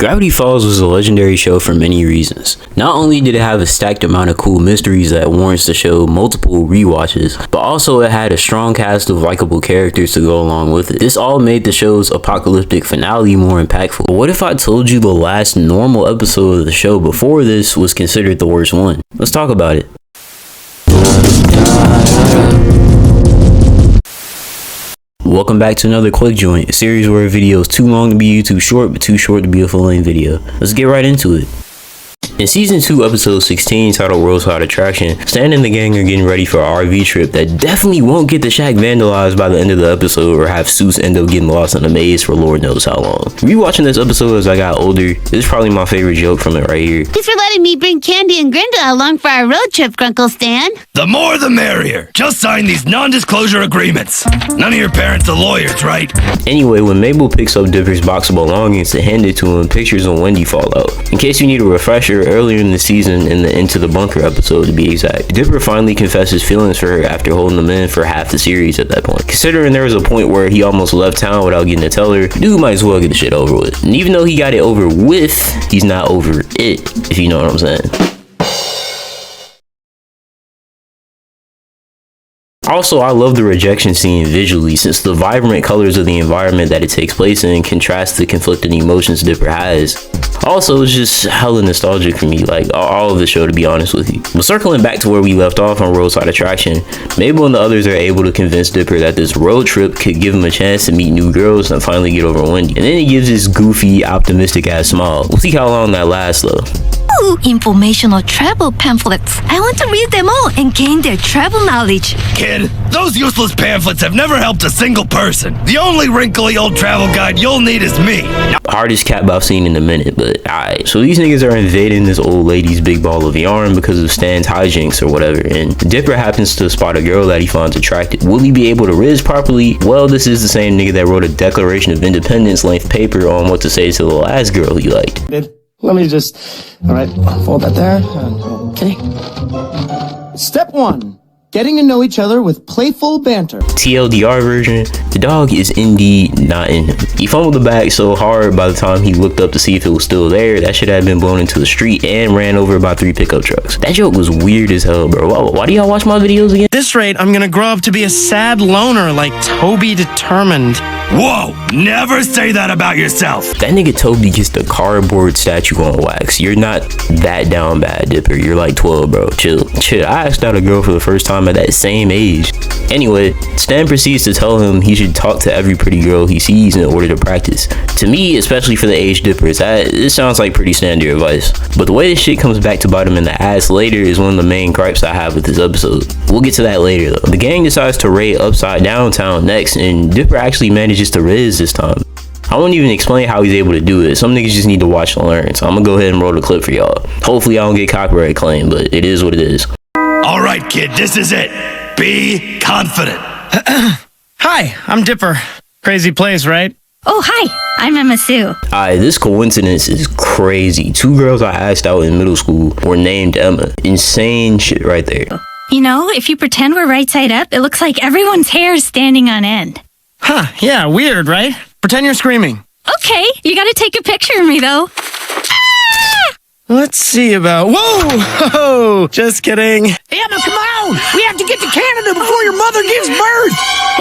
Gravity Falls was a legendary show for many reasons. Not only did it have a stacked amount of cool mysteries that warrants the show multiple rewatches, but also it had a strong cast of likable characters to go along with it. This all made the show's apocalyptic finale more impactful. But what if I told you the last normal episode of the show before this was considered the worst one? Let's talk about it. Welcome back to another Quick Joint, a series where a video is too long to be YouTube short, but too short to be a full-length video. Let's get right into it. In Season 2, Episode 16, titled Roadside Attraction, Stan and the gang are getting ready for an RV trip that definitely won't get the shack vandalized by the end of the episode or have Seuss end up getting lost in a maze for Lord knows how long. Rewatching this episode as I got older, this is probably my favorite joke from it right here. Thanks for letting me bring Candy and Grinda along for our road trip, Grunkle Stan. The more the merrier. Just sign these non-disclosure agreements. None of your parents are lawyers, right? Anyway, when Mabel picks up Dipper's box of belongings to hand it to him, pictures of Wendy fall out. In case you need a refresher, earlier in the season, in the Into the Bunker episode to be exact, Dipper finally confesses feelings for her after holding them in for half the series at that point. Considering there was a point where he almost left town without getting to tell her, dude might as well get the shit over with. And even though he got it over with, he's not over it, if you know what I'm saying. Also, I love the rejection scene visually, since the vibrant colors of the environment that it takes place in contrast the conflicting emotions Dipper has. Also, it's just hella nostalgic for me, like all of the show, to be honest with you. But circling back to where we left off on Roadside Attraction, Mabel and the others are able to convince Dipper that this road trip could give him a chance to meet new girls and finally get over Wendy. And then he gives this goofy, optimistic ass smile. We'll see how long that lasts though. Ooh, informational travel pamphlets. I want to read them all and gain their travel knowledge. Kid, those useless pamphlets have never helped a single person. The only wrinkly old travel guide you'll need is me. Hardest cap I've seen in a minute, but alright. So these niggas are invading this old lady's big ball of yarn because of Stan's hijinks or whatever, and Dipper happens to spot a girl that he finds attractive. Will he be able to riz properly? Well, this is the same nigga that wrote a Declaration of Independence length paper on what to say to the last girl he liked. Let me just, alright, fold that there. Okay. Step 1. Getting to know each other with playful banter. TLDR version, the dog is indeed not in him. He fumbled the bag so hard by the time he looked up to see if it was still there, that shit had been blown into the street and ran over by 3 pickup trucks. That joke was weird as hell, bro. Why do y'all watch my videos again? At this rate, I'm gonna grow up to be a sad loner like Toby Determined. Whoa, never say that about yourself. That nigga Toby gets the cardboard statue on wax. You're not that down bad, Dipper. You're like 12, bro. Chill. I asked out a girl for the first time at that same age. Anyway, Stan proceeds to tell him he should talk to every pretty girl he sees in order to practice. To me, especially for the age Dippers, this sounds like pretty standard advice. But the way this shit comes back to bite him in the ass later is one of the main gripes I have with this episode. We'll get to that later though. The gang decides to raid Upside Downtown next, and Dipper actually manages to riz this time. I won't even explain how he's able to do it. Some niggas just need to watch and learn. So I'm gonna go ahead and roll the clip for y'all. Hopefully I don't get copyright claim, but it is what it is. Alright, kid, this is it. Be confident. Hi, I'm Dipper. Crazy place, right? Oh, hi, I'm Emma Sue. Alright, this coincidence is crazy. 2 girls I asked out in middle school were named Emma. Insane shit right there. You know, if you pretend we're right side up, it looks like everyone's hair is standing on end. Huh, yeah, weird, right? Pretend you're screaming. Okay, you gotta take a picture of me though. Let's see about... Whoa! Just kidding. Emma, come on! We have to get to Canada before your mother gives birth!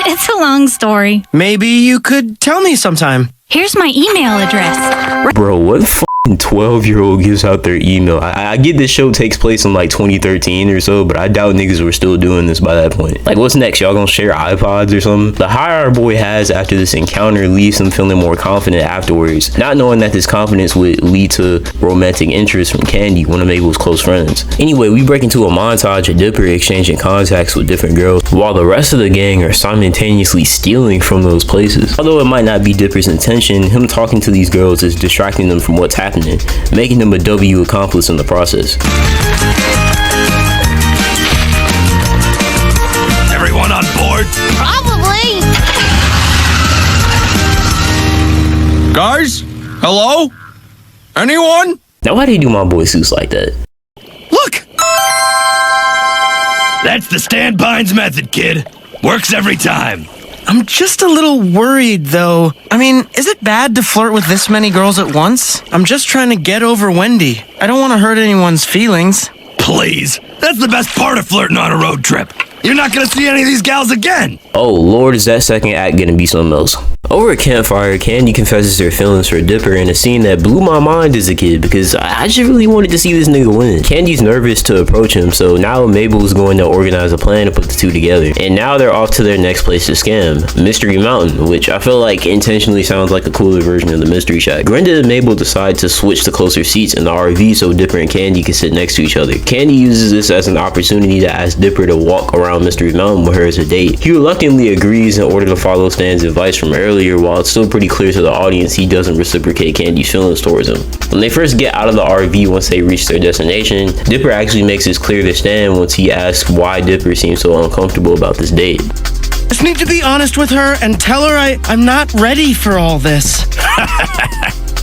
It's a long story. Maybe you could tell me sometime. Here's my email address. Bro, what f***ing 12-year-old gives out their email? I get this show takes place in like 2013 or so, but I doubt niggas were still doing this by that point. Like, what's next? Y'all gonna share iPods or something? The high our boy has after this encounter leaves him feeling more confident afterwards, not knowing that this confidence would lead to romantic interest from Candy, one of Mabel's close friends. Anyway, we break into a montage of Dipper exchanging contacts with different girls, while the rest of the gang are simultaneously stealing from those places. Although it might not be Dipper's intention, him talking to these girls is distracting them from what's happening, making them a W accomplice in the process. Everyone on board? Probably. Guys? Hello? Anyone? Now why do you do my boy Seuss like that? Look! That's the Stan Pines method, kid. Works every time. I'm just a little worried, though. I mean, is it bad to flirt with this many girls at once? I'm just trying to get over Wendy. I don't want to hurt anyone's feelings. Please. That's the best part of flirting on a road trip. You're not gonna see any of these gals again. Oh lord, is that second act gonna be something else? Over a campfire, Candy confesses her feelings for Dipper in a scene that blew my mind as a kid because I just really wanted to see this nigga win. Candy's nervous to approach him, so now Mabel's going to organize a plan to put the two together. And now they're off to their next place to scam, Mystery Mountain, which I feel like intentionally sounds like a cooler version of the Mystery Shack. Brenda and Mabel decide to switch to closer seats in the RV so Dipper and Candy can sit next to each other. Candy uses this as an opportunity to ask Dipper to walk around Mystery Mountain with her as a date. He reluctantly agrees in order to follow Stan's advice from earlier, while it's still pretty clear to the audience he doesn't reciprocate Candy's feelings towards him. When they first get out of the RV once they reach their destination, Dipper actually makes this clear to Stan once he asks why Dipper seems so uncomfortable about this date. Just need to be honest with her and tell her I'm not ready for all this.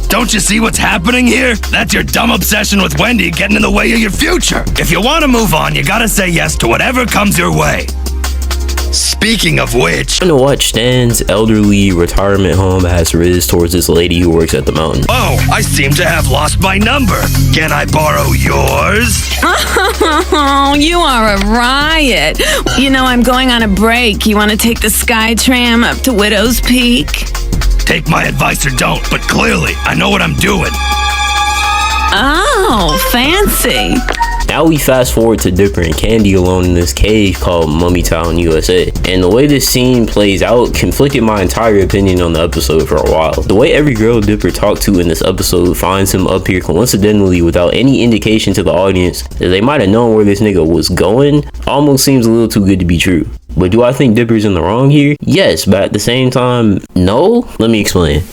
Don't you see what's happening here? That's your dumb obsession with Wendy getting in the way of your future. If you want to move on, you gotta say yes to whatever comes your way. Speaking of which... I'm gonna watch Stan's elderly retirement home has Riz towards this lady who works at the mountain. Oh, I seem to have lost my number. Can I borrow yours? Oh, you are a riot. You know, I'm going on a break. You want to take the Sky Tram up to Widow's Peak? Take my advice or don't, but clearly, I know what I'm doing. Oh, fancy. Now we fast forward to Dipper and Candy alone in this cave called Mummy Town, USA. And the way this scene plays out conflicted my entire opinion on the episode for a while. The way every girl Dipper talked to in this episode finds him up here coincidentally without any indication to the audience that they might have known where this nigga was going almost seems a little too good to be true. But do I think Dipper's in the wrong here? Yes, but at the same time, no? Let me explain.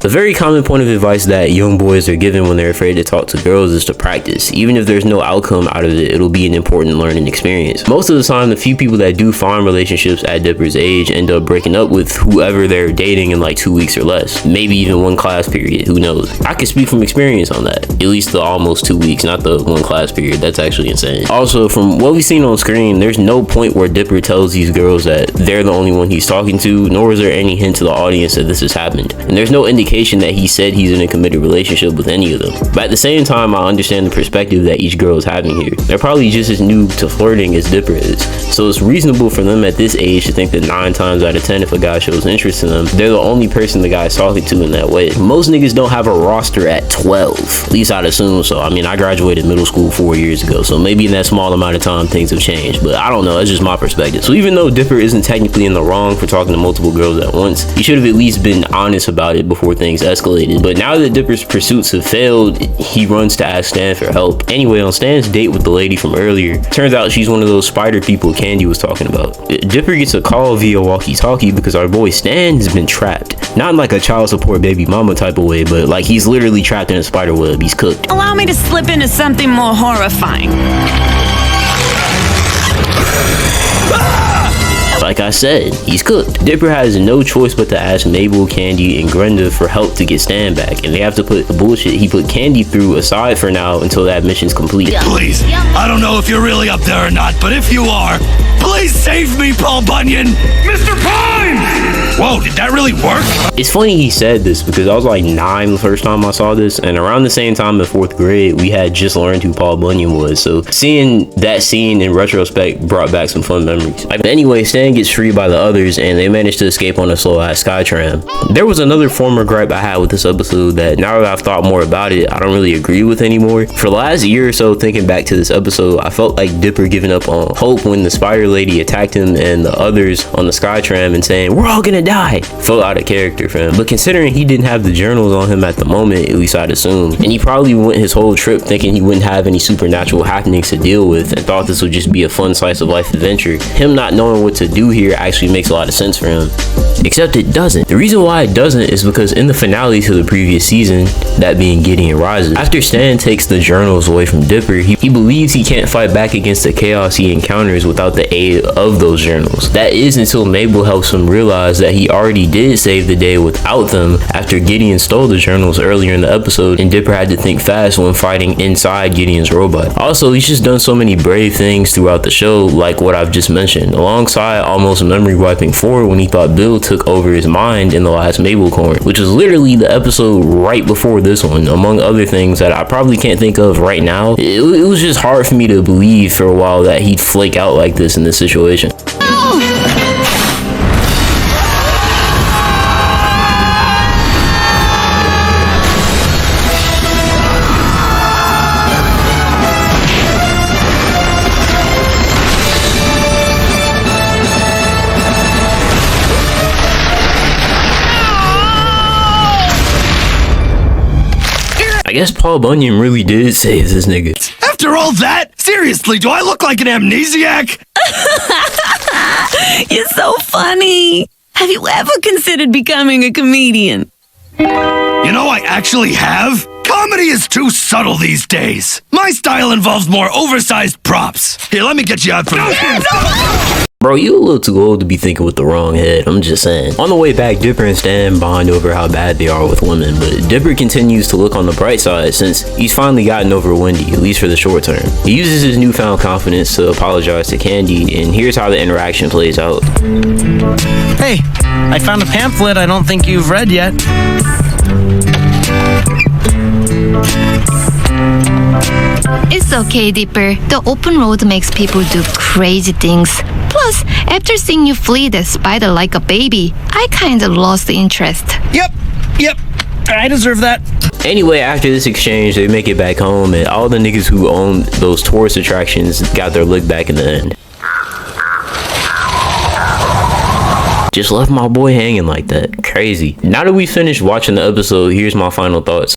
A very common point of advice that young boys are given when they're afraid to talk to girls is to practice. Even if there's no outcome out of it, it'll be an important learning experience. Most of the time, the few people that do find relationships at Dipper's age end up breaking up with whoever they're dating in like 2 weeks or less. Maybe even one class period, who knows? I can speak from experience on that. At least the almost 2 weeks, not the one class period. That's actually insane. Also, from what we've seen on screen, there's no point where Dipper tells these girls that they're the only one he's talking to, nor is there any hint to the audience that this has happened. And there's no indication that he said he's in a committed relationship with any of them. But at the same time, I understand the perspective that each girl is having here. They're probably just as new to flirting as Dipper is. So it's reasonable for them at this age to think that 9 times out of 10, if a guy shows interest in them, they're the only person the guy's talking to in that way. Most niggas don't have a roster at 12. At least I'd assume so. I mean, I graduated middle school 4 years ago, so maybe in that small amount of time things have changed. But I don't know, that's just my perspective. So even though Dipper isn't technically in the wrong for talking to multiple girls at once, he should have at least been honest about it before things escalated. But now that Dipper's pursuits have failed, he runs to ask Stan for help. Anyway, on Stan's date with the lady from earlier, turns out she's one of those spider people Candy was talking about. Dipper gets a call via walkie-talkie because our boy Stan has been trapped. Not in like a child support baby mama type of way, but like he's literally trapped in a spider web. He's cooked. Allow me to slip into something more horrifying. Like I said, he's cooked. Dipper has no choice but to ask Mabel, Candy, and Grenda for help to get Stan back, and they have to put the bullshit he put Candy through aside for now until that mission's complete. Please, I don't know if you're really up there or not, but if you are, please save me, Paul Bunyan! Mr. Pine! Whoa, did that really work? It's funny he said this because I was like 9 the first time I saw this, and around the same time in 4th grade, we had just learned who Paul Bunyan was, so seeing that scene in retrospect brought back some fun memories. Anyway, Stan gets free by the others, and they manage to escape on a slow-ass sky tram. There was another former gripe I had with this episode that now that I've thought more about it, I don't really agree with anymore. For the last year or so, thinking back to this episode, I felt like Dipper giving up on hope when the spider lady attacked him and the others on the sky tram and saying, "We're all gonna die," felt out of character for him. But considering he didn't have the journals on him at the moment, at least I'd assume, and he probably went his whole trip thinking he wouldn't have any supernatural happenings to deal with and thought this would just be a fun slice of life adventure, him not knowing what to do here actually makes a lot of sense for him. Except it doesn't. The reason why it doesn't is because in the finale to the previous season, that being Gideon Rises, after Stan takes the journals away from Dipper, he believes he can't fight back against the chaos he encounters without the aid of those journals. That is until Mabel helps him realize that he he already did save the day without them after Gideon stole the journals earlier in the episode, and Dipper had to think fast when fighting inside Gideon's robot. Also, he's just done so many brave things throughout the show, like what I've just mentioned, alongside almost memory wiping Ford when he thought Bill took over his mind in the last Mabel corn, which was literally the episode right before this one, among other things that I probably can't think of right now. It was just hard for me to believe for a while that he'd flake out like this in this situation. I guess Paul Bunyan really did save this nigga. After all that? Seriously, do I look like an amnesiac? You're so funny. Have you ever considered becoming a comedian? You know, I actually have. Comedy is too subtle these days. My style involves more oversized props. Here, let me get you out from this. Bro, you a little too old to be thinking with the wrong head, I'm just saying. On the way back, Dipper and Stan bond over how bad they are with women, but Dipper continues to look on the bright side since he's finally gotten over Wendy, at least for the short term. He uses his newfound confidence to apologize to Candy, and here's how the interaction plays out. Hey, I found a pamphlet I don't think you've read yet. It's okay, Dipper. The open road makes people do crazy things. Plus, after seeing you flee the spider like a baby, I kinda lost interest. Yep, I deserve that. Anyway, after this exchange, they make it back home, and all the niggas who own those tourist attractions got their look back in the end. Just left my boy hanging like that. Crazy. Now that we finished watching the episode, here's my final thoughts.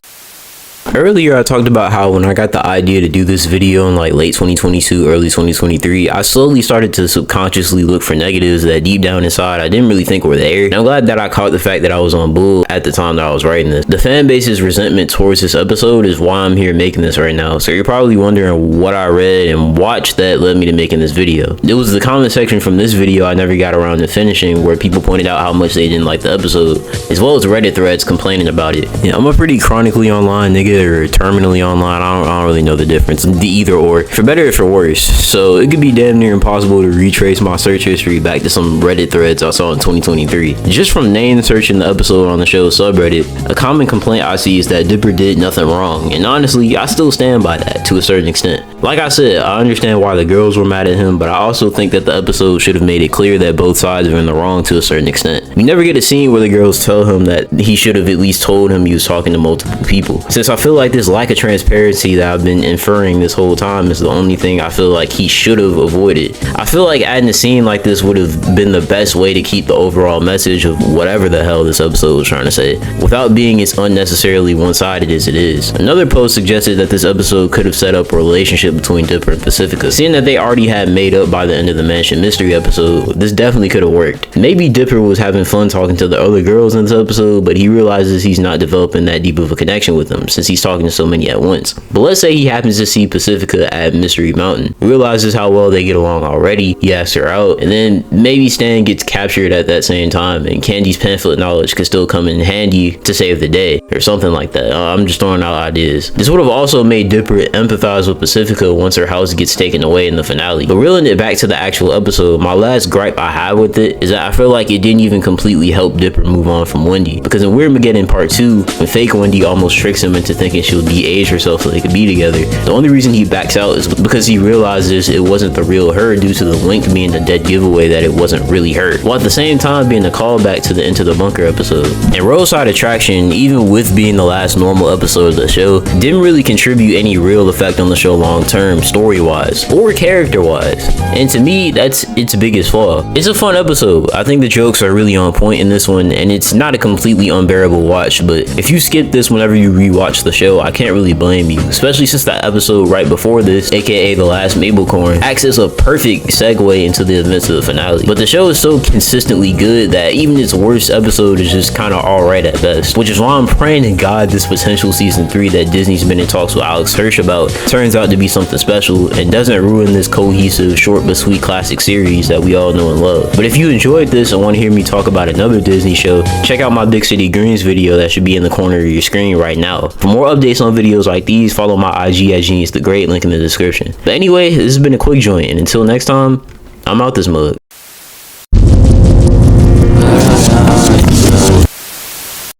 Earlier, I talked about how when I got the idea to do this video in like late 2022, early 2023, I slowly started to subconsciously look for negatives that deep down inside I didn't really think were there. And I'm glad that I caught the fact that I was on bull at the time that I was writing this. The fan base's resentment towards this episode is why I'm here making this right now. So you're probably wondering what I read and watched that led me to making this video. It was the comment section from this video I never got around to finishing, where people pointed out how much they didn't like the episode, as well as Reddit threads complaining about it. Yeah, I'm a pretty chronically online nigga, or terminally online. I don't really know the difference. The either or, for better or for worse. So it could be damn near impossible to retrace my search history back to some Reddit threads I saw in 2023. Just from name searching the episode on the show's subreddit, a common complaint I see is that Dipper did nothing wrong, and honestly, I still stand by that to a certain extent. Like I said, I understand why the girls were mad at him, but I also think that the episode should have made it clear that both sides are in the wrong to a certain extent. We never get a scene where the girls tell him that he should have at least told him he was talking to multiple people. Since I feel like this lack of transparency that I've been inferring this whole time is the only thing I feel like he should have avoided. I feel like adding a scene like this would have been the best way to keep the overall message of whatever the hell this episode was trying to say, without being as unnecessarily one-sided as it is. Another post suggested that this episode could have set up a relationship between Dipper and Pacifica. Seeing that they already had made up by the end of the Mansion Mystery episode, this definitely could have worked. Maybe Dipper was having fun talking to the other girls in this episode, but he realizes he's not developing that deep of a connection with them since he's talking to so many at once. But let's say he happens to see Pacifica at Mystery Mountain, realizes how well they get along already, he asks her out, and then maybe Stan gets captured at that same time and Candy's pamphlet knowledge could still come in handy to save the day, or something like that. I'm just throwing out ideas. This would have also made Dipper empathize with Pacifica once her house gets taken away in the finale. But reeling it back to the actual episode, my last gripe I have with it is that I feel like it didn't even completely help Dipper move on from Wendy, because in Weirdmageddon Part 2, when fake Wendy almost tricks him into thinking she'll de-age herself so they could be together, the only reason he backs out is because he realizes it wasn't the real her due to the link being the dead giveaway that it wasn't really her, while at the same time being a callback to the Into the Bunker episode. And Roadside Attraction, even with being the last normal episode of the show, didn't really contribute any real effect on the show long term, story wise or character wise, and to me that's its biggest flaw. It's a fun episode. I think the jokes are really on point in this one, and it's not a completely unbearable watch, but if you skip this whenever you rewatch the the show, I can't really blame you, especially since that episode right before this, aka The Last Mabelcorn, acts as a perfect segue into the events of the finale. But the show is so consistently good that even its worst episode is just kind of alright at best, which is why I'm praying to God this potential season 3 that Disney's been in talks with Alex Hirsch about turns out to be something special and doesn't ruin this cohesive, short but sweet classic series that we all know and love. But if you enjoyed this and want to hear me talk about another Disney show, check out my Big City Greens video that should be in the corner of your screen right now. For more updates on videos like these, follow my IG at Genius the Great, link in the description. But anyway, this has been a quick joint, and until next time, I'm out this mug.